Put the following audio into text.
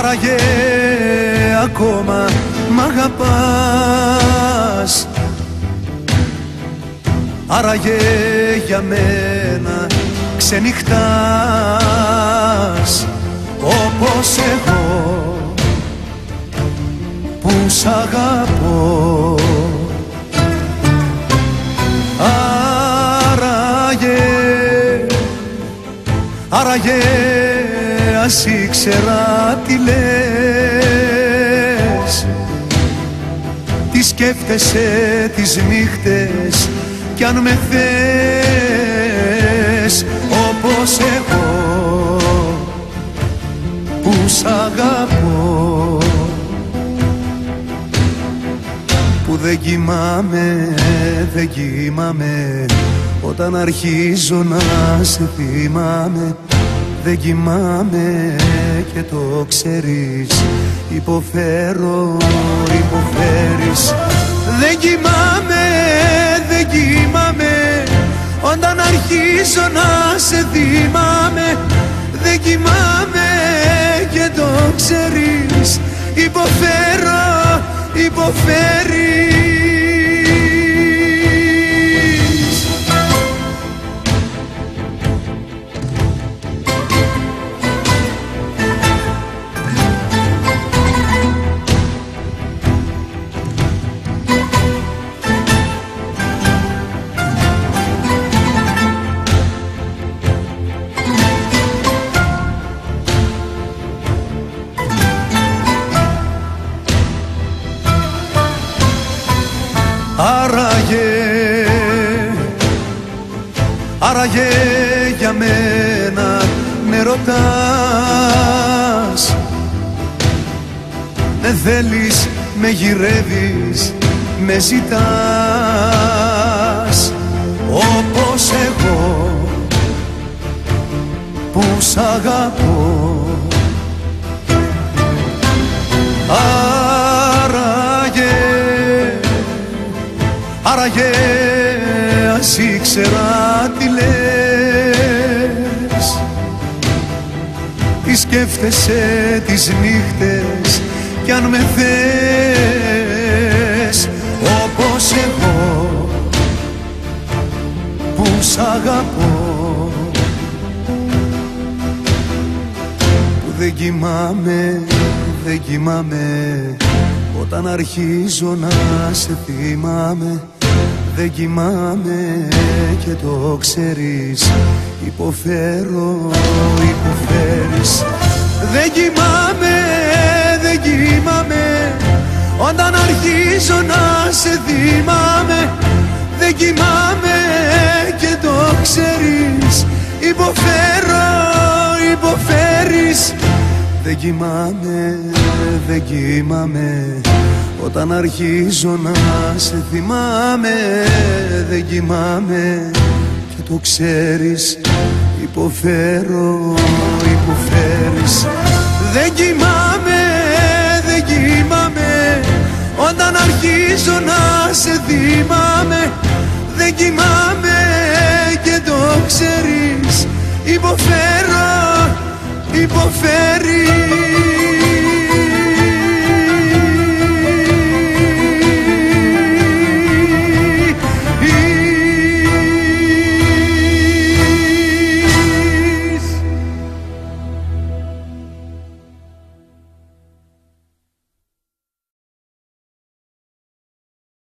Άραγε ακόμα μ' αγαπάς, άραγε για μένα ξενυχτάς όπως εγώ που σ' αγαπώ. Άραγε ας ήξερα τι λες, τι σκέφτεσαι τις νύχτες κι αν με θες όπως εγώ που σ' αγαπώ. Που δεν κοιμάμαι, δεν κοιμάμαι όταν αρχίζω να σε θυμάμαι. Δεν κοιμάμαι και το ξέρεις, υποφέρω, υποφέρεις. Δεν κοιμάμαι, δεν κοιμάμαι όταν αρχίζω να σε θυμάμαι. Δεν κοιμάμαι και το ξέρεις, υποφέρω, υποφέρεις. Άραγε για μένα με ρωτάς, με θέλεις, με γυρεύεις, με ζητάς όπως εγώ που σ' αγαπώ. Άραγε ας ήξερα τι λες, τι σκέφτεσαι τις νύχτες κι αν με θες όπως εγώ που σ' αγαπώ. Που δεν κοιμάμαι, δεν κοιμάμαι όταν αρχίζω να σε θυμάμαι. Δεν κοιμάμαι και το ξέρεις, υποφέρω, υποφέρεις. Δεν κοιμάμαι, δεν κοιμάμαι όταν αρχίζω να σε θυμάμαι. Δεν κοιμάμαι και το ξέρεις, υποφέρω, υποφέρεις. Δεν κοιμάμαι, δεν κοιμάμαι όταν αρχίζω να σε θυμάμαι. Δεν κοιμάμαι και το ξέρεις, υποφέρω, υποφέρεις. Δεν κοιμάμαι, δεν κοιμάμαι όταν αρχίζω να σε θυμάμαι. Δεν κοιμάμαι και το ξέρεις, υποφέρω, υποφέρεις.